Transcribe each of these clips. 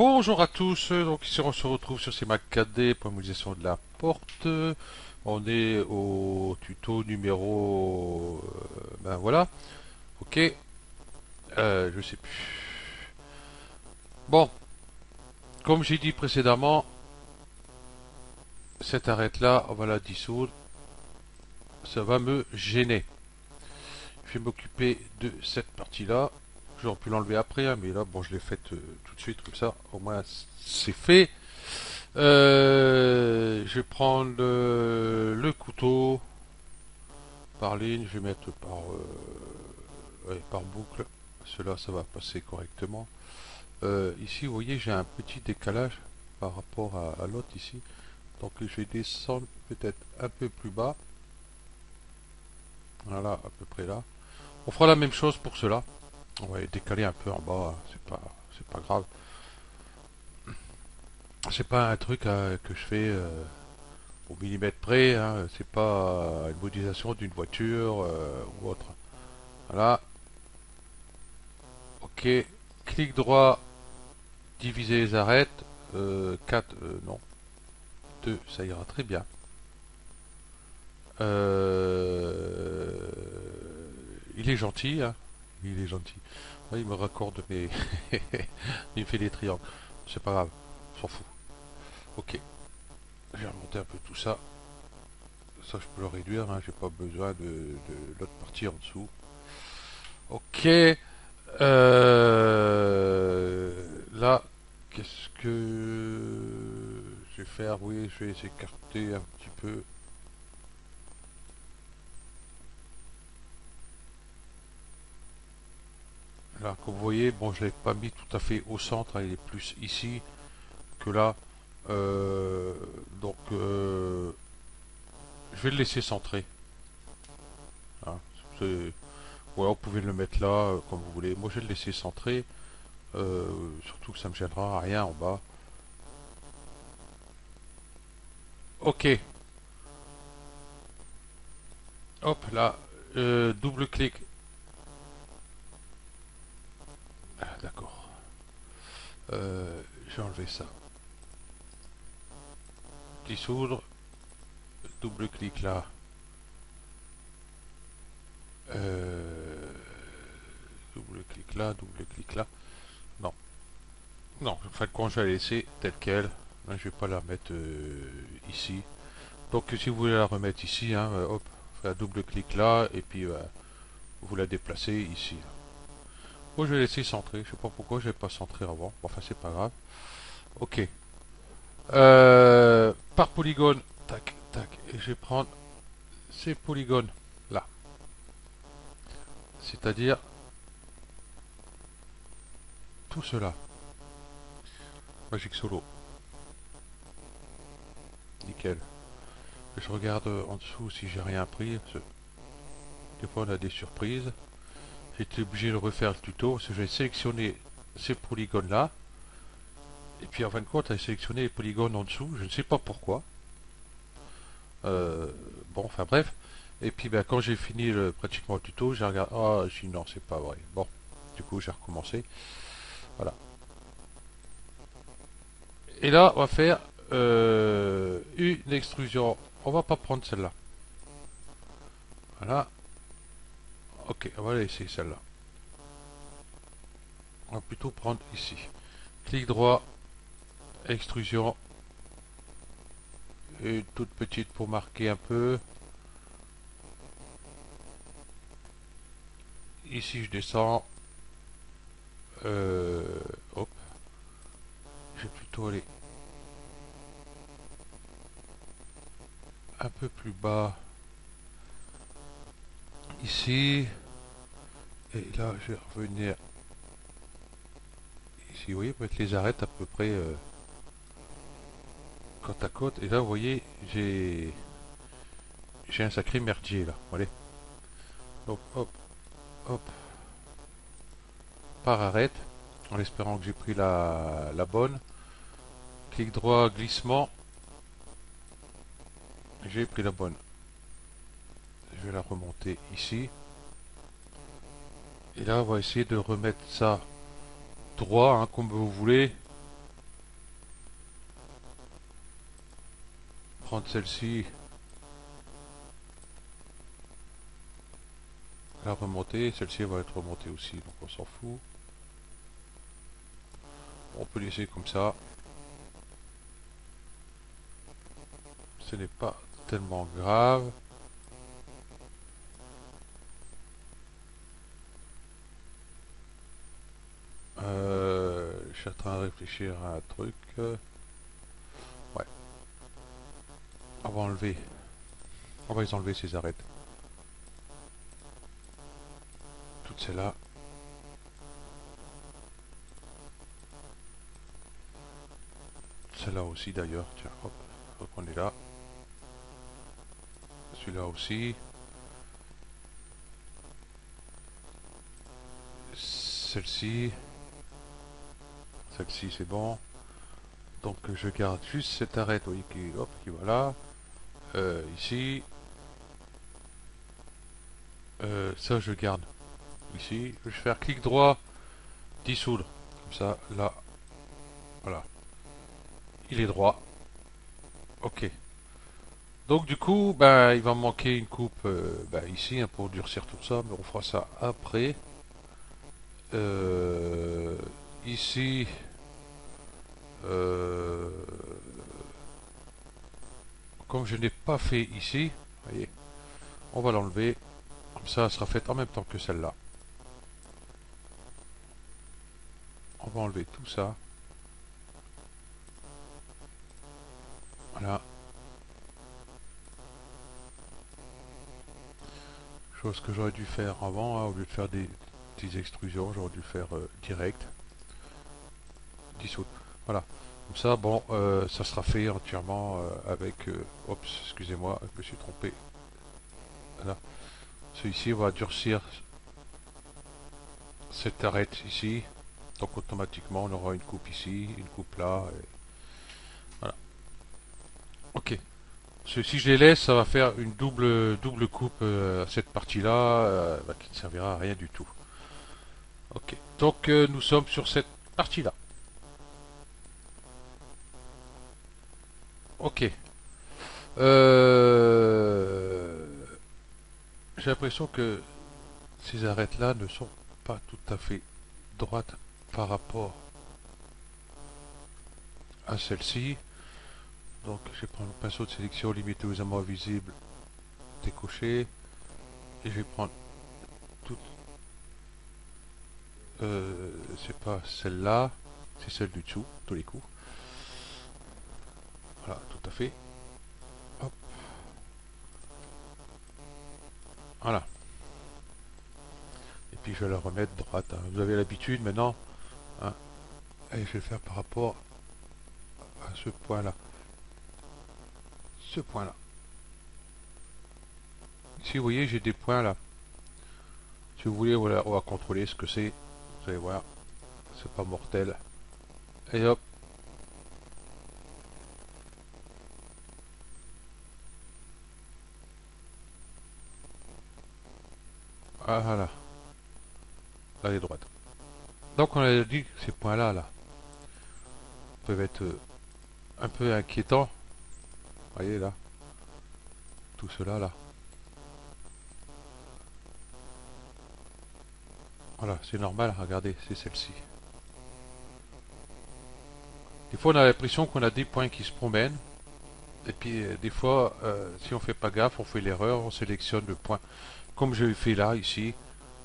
Bonjour à tous, donc ici on se retrouve sur CMAC 4D pour la modélisation de la porte. On est au tuto numéro... ben voilà, ok, je sais plus. Bon, comme j'ai dit précédemment, cette arête là, on va la dissoudre, ça va me gêner. Je vais m'occuper de cette partie là. J'aurais pu l'enlever après, hein, mais là, bon, je l'ai faite tout de suite, comme ça, au moins c'est fait. Je vais prendre le couteau par ligne, je vais mettre ouais, par boucle. Cela, ça va passer correctement. Ici, vous voyez, j'ai un petit décalage par rapport à l'autre ici. Donc, je vais descendre peut-être un peu plus bas. Voilà, à peu près là. On fera la même chose pour cela. On va les décaler un peu en bas, hein, c'est pas grave. C'est pas un truc que je fais au millimètre près, hein, c'est pas une modélisation d'une voiture ou autre. Voilà, ok. Clic droit, diviser les arêtes. 4, non. 2, ça ira très bien. Euh, il est gentil, hein. Il est gentil. Ouais, il me raccorde mes. Il me fait des triangles. C'est pas grave, on s'en fout. Ok, je vais remonter un peu tout ça. Ça, je peux le réduire, hein. J'ai pas besoin de l'autre partie en dessous. Ok, là, qu'est-ce que je vais faire? Oui, je vais écarter un petit peu. Là, comme vous voyez, bon, je l'ai pas mis tout à fait au centre, hein, il est plus ici que là. Euh, donc, je vais le laisser centrer, hein. Ouais, vous pouvez le mettre là, comme vous voulez. Moi, je vais le laisser centrer, euh, surtout que ça me gênera rien en bas. Ok, hop là, double clic. Ah, d'accord. Je vais enlever ça. Dissoudre, double clic là. Euh, double clic là, double clic là. Non, non, en fait, quand je vais la laisser telle qu'elle, hein, je vais pas la mettre ici. Donc, si vous voulez la remettre ici, hein, hop, vous faites un double clic là, et puis vous la déplacez ici. Moi, je vais laisser centrer. Je sais pas pourquoi je n'ai pas centré avant. Bon, enfin, c'est pas grave. Ok. Par polygone, tac, tac, et je vais prendre ces polygones là. C'est-à-dire tout cela. Magic Solo. Nickel. Je regarde en dessous si j'ai rien pris. Des fois, on a des surprises. J'ai été obligé de refaire le tuto parce que j'ai sélectionné ces polygones là. Et puis en fin de compte, j'ai sélectionné les polygones en dessous. Je ne sais pas pourquoi. Euh, bon, enfin bref. Et puis ben, quand j'ai fini pratiquement le tuto, j'ai regardé. Ah, j'ai dit non, c'est pas vrai. Bon, du coup, j'ai recommencé. Voilà. Et là, on va faire une extrusion. On va pas prendre celle-là. Voilà. Ok, on va laisser celle-là. On va plutôt prendre ici. Clic droit, extrusion. Une toute petite pour marquer un peu. Ici, je descends. Euh, hop. Je vais plutôt aller un peu plus bas. Ici. Et là, je vais revenir ici. Vous voyez, mettre les arêtes à peu près côte à côte. Et là, vous voyez, j'ai un sacré merdier là. Allez. Donc, hop, hop, par arête. En espérant que j'ai pris la bonne. Clic droit, glissement. J'ai pris la bonne. Je vais la remonter ici. Et là, on va essayer de remettre ça droit, hein, comme vous voulez. prendre celle-ci, la remonter, celle-ci va être remontée aussi, donc on s'en fout. On peut laisser comme ça. Ce n'est pas tellement grave. Je suis en train de réfléchir à un truc. Ouais. On va enlever. On va les enlever ces arêtes. Toutes celles-là. Celle-là aussi d'ailleurs. Tiens, hop. Hop, on est là. Celui-là aussi. Celle-ci. Celle-ci c'est bon. Donc je garde juste cette arête, oui, qui va là. Ici. Ça je garde. Ici. Je vais faire clic droit. Dissoudre. Comme ça, là. Voilà. Il est droit. Ok. Donc du coup, bah, il va me manquer une coupe bah, ici hein, pour durcir tout ça, mais on fera ça après. Euh, ici, euh, comme je n'ai pas fait ici, voyez, on va l'enlever. Comme ça, elle sera faite en même temps que celle-là. On va enlever tout ça. Voilà. Chose que j'aurais dû faire avant, hein, au lieu de faire des petites extrusions, j'aurais dû faire direct. Dissoudre. Voilà. Comme ça, bon, ça sera fait entièrement avec... Oups, excusez-moi, je me suis trompé. Voilà. Celui-ci va durcir cette arête ici. Donc automatiquement, on aura une coupe ici, une coupe là. Et voilà. Ok. Si je les laisse, ça va faire une double coupe à cette partie-là, bah, qui ne servira à rien du tout. Ok. Donc nous sommes sur cette partie-là. Ok. J'ai l'impression que ces arêtes-là ne sont pas tout à fait droites par rapport à celle-ci. Donc je vais prendre le pinceau de sélection limité aux amours visibles, décoché. Et je vais prendre toute... c'est pas celle-là, c'est celle du dessous, tous les coups. Voilà, tout à fait. Hop. Voilà. Et puis je vais la remettre droite. Hein. Vous avez l'habitude maintenant. Hein. Et je vais faire par rapport à ce point-là. Ce point-là. Ici, vous voyez, j'ai des points là. Si vous voulez, voilà, on va contrôler ce que c'est. Vous allez voir, c'est pas mortel. Et hop. Ah, voilà. Là, elle est droite. Donc, on a dit que ces points-là, là, peuvent être un peu inquiétants. Vous voyez là. Tout cela là. Voilà, c'est normal, regardez, c'est celle-ci. Des fois, on a l'impression qu'on a des points qui se promènent. Et puis, des fois, si on fait pas gaffe, on fait l'erreur, on sélectionne le point. Comme je l'ai fait là, ici.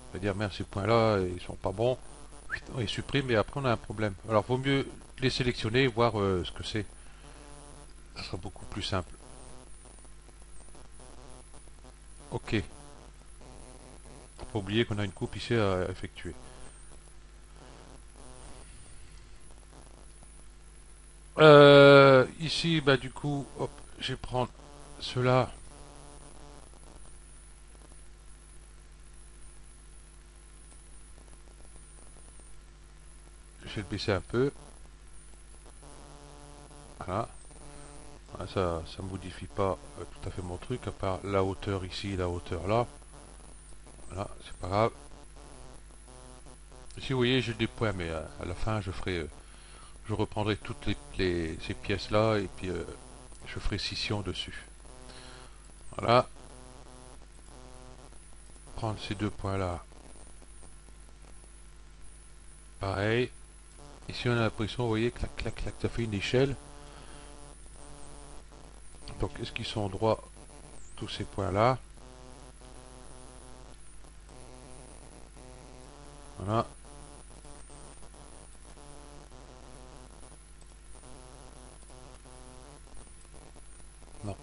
On va dire, merde, ces points-là, ils sont pas bons. On les supprime et après, on a un problème. Alors, vaut mieux les sélectionner et voir ce que c'est. Ça sera beaucoup plus simple. Ok. Faut pas oublier qu'on a une coupe ici à effectuer. Ici, bah du coup, hop, je vais prendre cela. Je vais le baisser un peu. Voilà. Ah, ça modifie pas tout à fait mon truc, à part la hauteur ici et la hauteur là. Voilà, c'est pas grave. Ici, vous voyez, j'ai des points, mais à la fin, je reprendrai toutes ces pièces là et puis je ferai scission dessus. Voilà. Prendre ces deux points là. Pareil. Ici on a l'impression, vous voyez, clac, clac, clac, ça fait une échelle. Donc est-ce qu'ils sont droits, tous ces points là? Voilà. Non.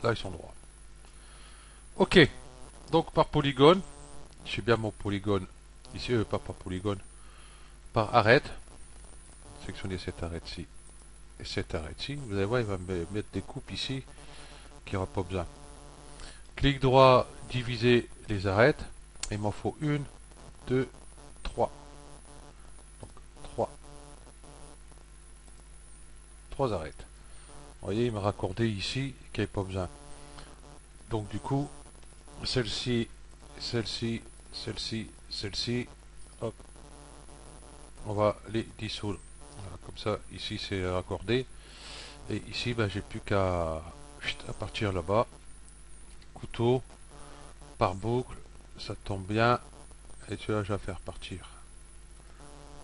Là ils sont droits. Ok. Donc par polygone, j'ai bien mon polygone. Ici, pas par polygone. Par arête. Sélectionnez cette arête-ci et cette arête-ci. Vous allez voir, il va me mettre des coupes ici qu'il n'y aura pas besoin. Clic droit, diviser les arêtes. Il m'en faut une, deux, trois. Donc trois. Trois arêtes. Vous voyez, il m'a raccordé ici qu'il n'y avait pas besoin. Donc du coup, celle-ci, celle-ci, celle-ci, celle-ci, hop, on va les dissoudre. Voilà, comme ça, ici c'est raccordé. Et ici, ben, j'ai plus qu'à partir là-bas. Couteau, par boucle, ça tombe bien. Et tu vois, je vais faire partir.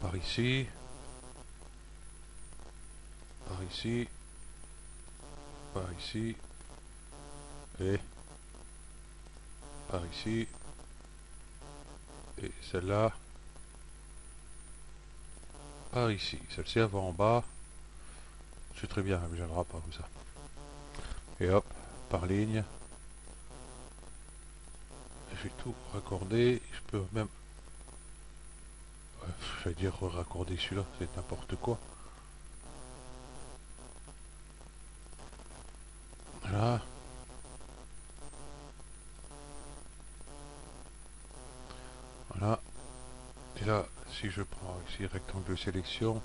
Par ici. Par ici. Par ici. Et par ici. Et celle-là. Par ici. Celle-ci, elle va en bas. C'est très bien, elle ne viendra pas comme ça. Et hop, par ligne. Je vais tout raccorder. Je peux même... j'allais dire raccorder celui-là, c'est n'importe quoi. Voilà. Voilà. Et là, si je prends ici rectangle de sélection,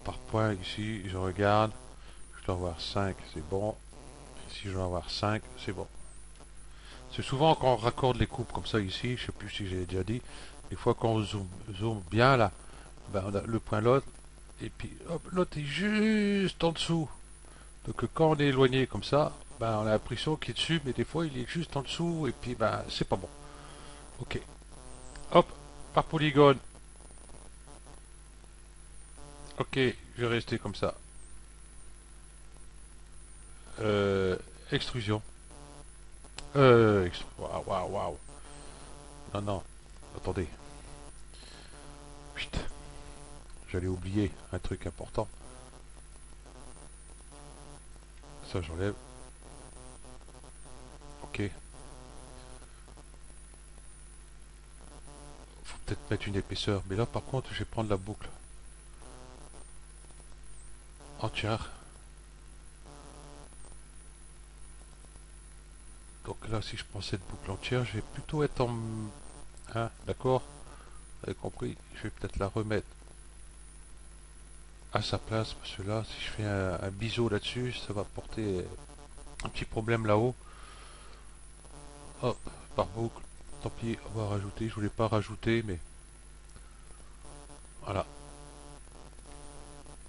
par point ici, je regarde, je dois avoir 5, c'est bon. Si je dois avoir 5, c'est bon. C'est souvent quand on raccorde les coupes comme ça ici, je sais plus si j'ai déjà dit, des fois quand on zoome bien là, ben on a le point l'autre, et puis hop, l'autre est juste en dessous. Donc quand on est éloigné comme ça, ben on a l'impression qu'il est dessus, mais des fois il est juste en dessous, et puis ben c'est pas bon. Ok. Hop, par polygone. Ok, je vais rester comme ça. Extrusion. Waouh, waouh, waouh. Non, non. Attendez. Chut. J'allais oublier un truc important. Ça, j'enlève. Ok. Faut peut-être mettre une épaisseur. Mais là, par contre, je vais prendre la boucle entière. Donc là, si je prends cette boucle entière, je vais plutôt être en... Hein, d'accord? Vous avez compris? Je vais peut-être la remettre à sa place. Parce que là, si je fais un biseau là-dessus, ça va porter un petit problème là-haut. Hop, par boucle. Tant pis, on va rajouter. Je voulais pas rajouter, mais voilà.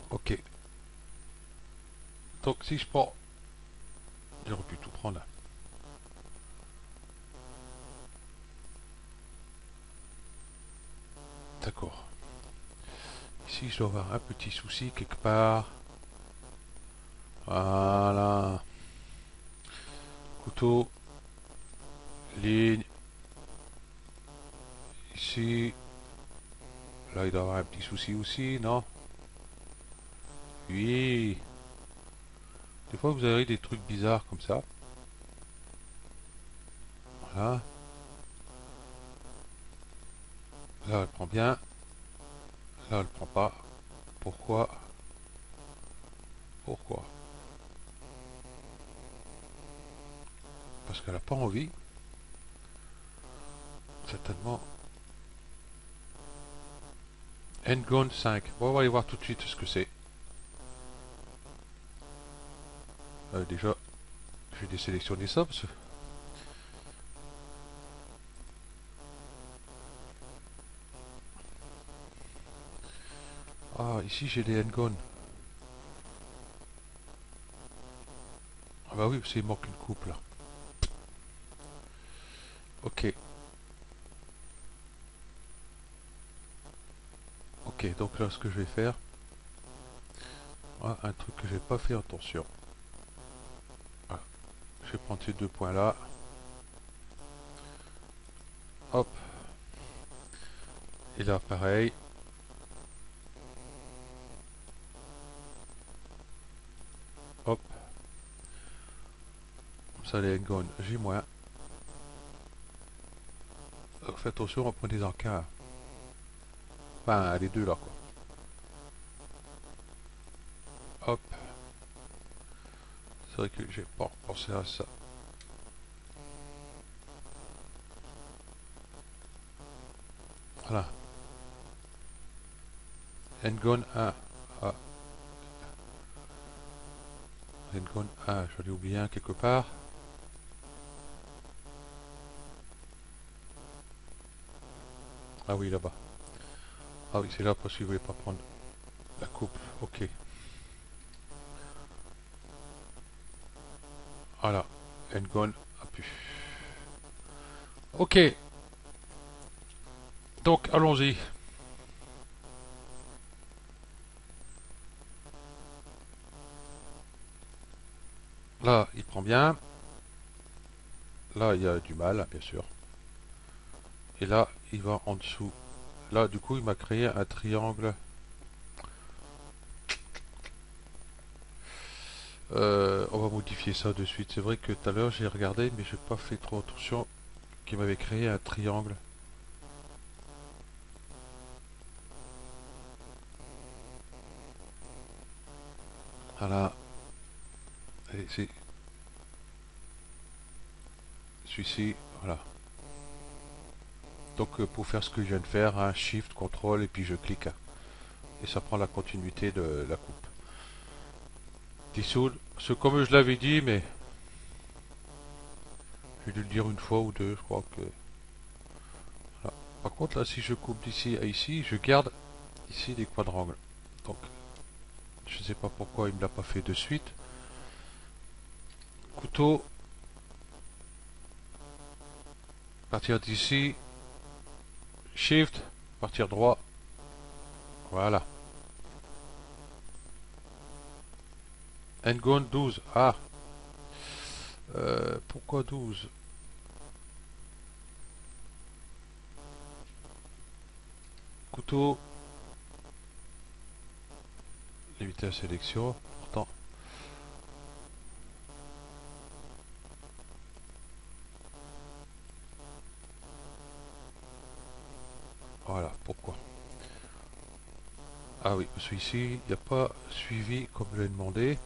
Ok. Donc si je prends... J'aurais pu tout prendre là. D'accord. Ici, je dois avoir un petit souci quelque part. Voilà. Couteau. Ligne. Ici. Là, il doit y avoir un petit souci aussi, non? Oui. Des fois, vous avez des trucs bizarres comme ça. Voilà. Là, elle prend bien. Là, elle prend pas. Pourquoi? Pourquoi? Parce qu'elle n'a pas envie. Certainement. Endgone 5. Bon, on va aller voir tout de suite ce que c'est. Déjà, je vais désélectionner ça parce que... Ah, ici j'ai des N-Gon. Ah bah oui, parce qu'il manque une coupe là. Ok. Ok, donc là ce que je vais faire, ah, un truc que j'ai pas fait attention. Voilà. Je vais prendre ces deux points là. Hop. Et là pareil. Hop. Comme ça les N-Gon, j'ai moins. Faites attention, on prend des encas. Enfin, les deux là quoi. Hop. C'est vrai que j'ai pas pensé à ça. Voilà. N-Gon 1. Ah, N-Gon 1, j'en ai oublié un quelque part. Ah oui, là-bas. Ah oui, c'est là parce qu'il voulait pas prendre la coupe. Ok. Voilà. N-Gon a pu. Ok. Donc, allons-y. Là, il prend bien. Là, il y a du mal, bien sûr. Et là, il va en dessous. Là, du coup, il m'a créé un triangle. On va modifier ça de suite. C'est vrai que tout à l'heure, j'ai regardé, mais j'ai pas fait trop attention qu'il m'avait créé un triangle. Voilà. Et c'est celui-ci. Voilà. Donc, pour faire ce que je viens de faire, un Shift, CTRL, et puis je clique. Et ça prend la continuité de la coupe. Dissoudre. C'est comme je l'avais dit, mais j'ai dû le dire une fois ou deux, je crois que. Voilà. Par contre, là, si je coupe d'ici à ici, je garde ici des quadrangles. Donc, je ne sais pas pourquoi il me l'a pas fait de suite. Couteau, partir d'ici, Shift, partir droit. Voilà. Ngon 12. Ah, pourquoi 12? Couteau, limiter la sélection. Pourtant, voilà, pourquoi? Ah oui, celui-ci, il n'y a pas suivi comme je l'ai demandé.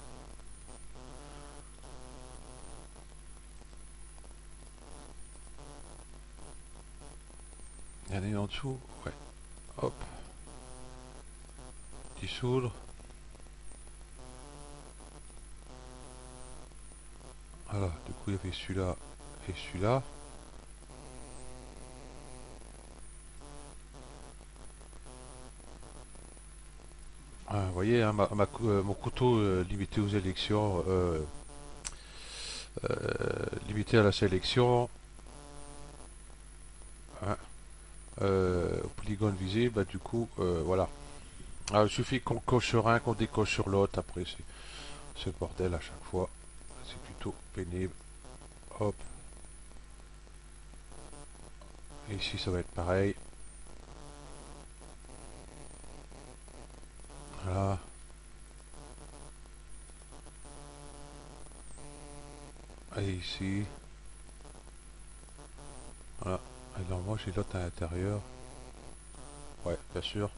Il y en a une en dessous. Ouais. Hop. Dissoudre. Voilà, du coup, il y avait celui-là et celui-là. Ah, vous voyez, hein, mon couteau limité aux élections, limité à la sélection, hein, au polygone visé, bah du coup, voilà. Ah, il suffit qu'on coche sur un, qu'on décoche sur l'autre, après c'est le bordel à chaque fois. C'est plutôt pénible. Hop, et ici ça va être pareil. Voilà, et ici, voilà. Et normalement j'ai l'autre à l'intérieur. Ouais, bien sûr.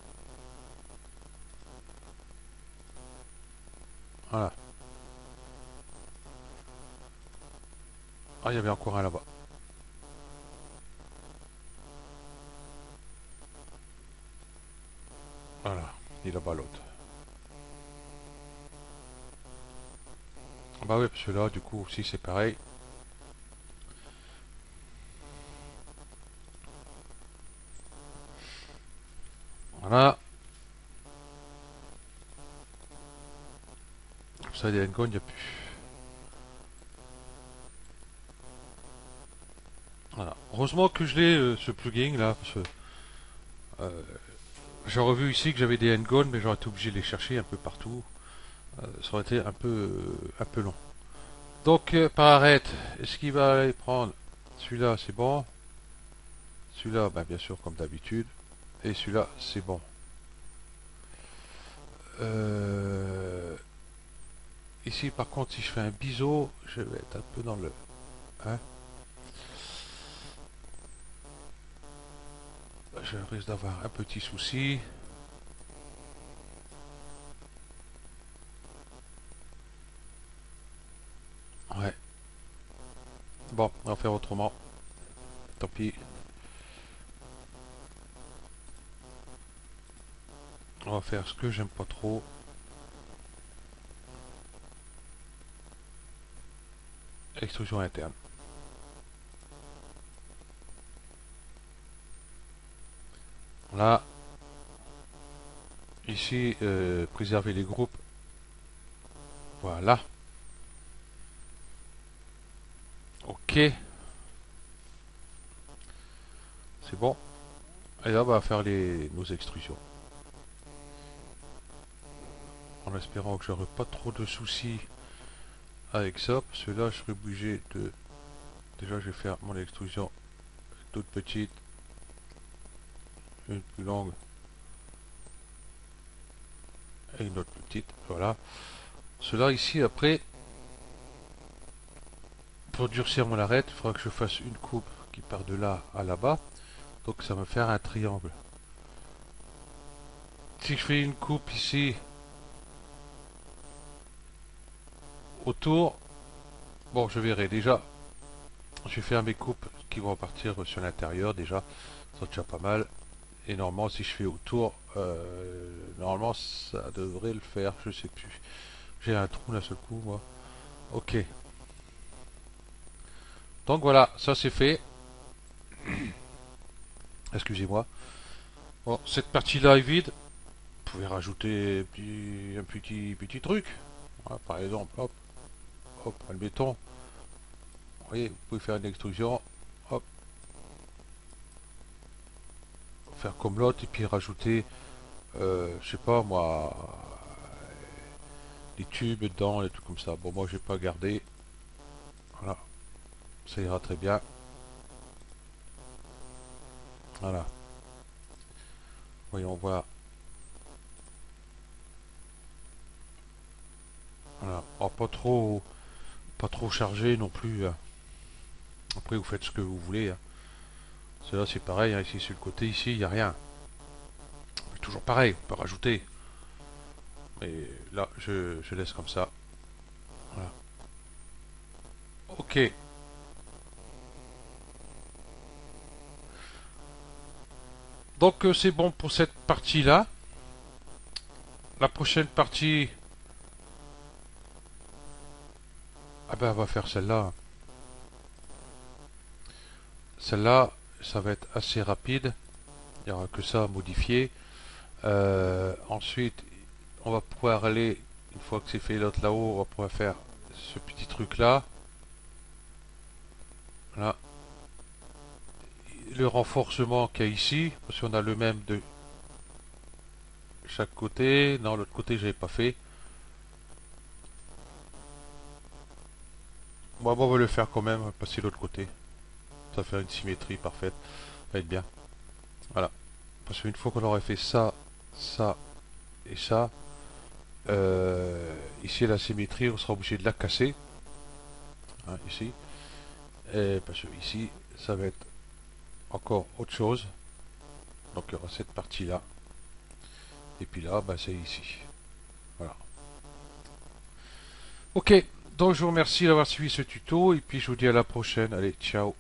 Voilà. Ah, il y avait encore un là-bas. Voilà, il est là-bas l'autre. Bah oui, parce que là, du coup, aussi c'est pareil. Voilà. extraire des N-Gon, il n'y a plus. Voilà. Heureusement que je l'ai, ce plugin là, parce que j'ai revu ici que j'avais des N-Gon, mais j'aurais été obligé de les chercher un peu partout. Ça aurait été un peu long. Donc, par arrête, est-ce qu'il va aller prendre celui-là, c'est bon. Celui-là, ben, bien sûr, comme d'habitude. Et celui-là, c'est bon. Ici, par contre, si je fais un biseau, je vais être un peu dans le... Hein, je risque d'avoir un petit souci. Ouais. Bon, on va faire autrement. Tant pis. On va faire ce que j'aime pas trop. Extrusion interne. Là. Ici, préserver les groupes. Voilà. Ok. C'est bon. Et là, on va faire nos extrusions. En espérant que j'aurai pas trop de soucis avec ça. Parce que là, je serai obligé de... Déjà, je vais faire mon extrusion toute petite. Une plus longue. Et une autre petite. Voilà. Cela ici, après, pour durcir mon arête, il faudra que je fasse une coupe qui part de là à là-bas. Donc ça va me faire un triangle. Si je fais une coupe ici autour, bon, je verrai déjà. Je vais faire mes coupes qui vont partir sur l'intérieur déjà. C'est déjà pas mal. Et normalement, si je fais autour, normalement ça devrait le faire. Je sais plus. J'ai un trou d'un seul coup, moi. Ok. Donc voilà, ça c'est fait. Excusez-moi. Bon, cette partie-là est vide. Vous pouvez rajouter un petit truc. Voilà, par exemple, hop, hop, admettons. Vous voyez, vous pouvez faire une extrusion. Hop, faire comme l'autre et puis rajouter, je sais pas moi, des tubes dedans, des trucs comme ça. Bon, moi j'ai pas gardé. Voilà, ça ira très bien. Voilà. Voyons voir. Voilà. Oh, pas trop chargé non plus, hein. Après vous faites ce que vous voulez, hein. Cela c'est pareil, hein. Ici sur le côté, ici il n'y a rien. Mais toujours pareil, on peut rajouter. Mais là je laisse comme ça. Voilà. Ok. Donc c'est bon pour cette partie-là. La prochaine partie, ah ben on va faire celle-là. Celle-là, ça va être assez rapide. Il n'y aura que ça à modifier. Ensuite, on va pouvoir aller, une fois que c'est fait l'autre là-haut, on va pouvoir faire ce petit truc-là. Là. Le renforcement qu'il y a ici, parce qu'on a le même de chaque côté. Non, l'autre côté, j'avais pas fait. Bon, on va le faire quand même, on va passer l'autre côté. Ça va faire une symétrie parfaite. Ça va être bien. Voilà. Parce qu'une fois qu'on aurait fait ça, ça et ça, ici la symétrie, on sera obligé de la casser. Hein, ici. Et parce que ici, ça va être encore autre chose. Donc il y aura cette partie-là. Et puis là, bah, c'est ici. Voilà. Ok, donc je vous remercie d'avoir suivi ce tuto. Et puis je vous dis à la prochaine. Allez, ciao.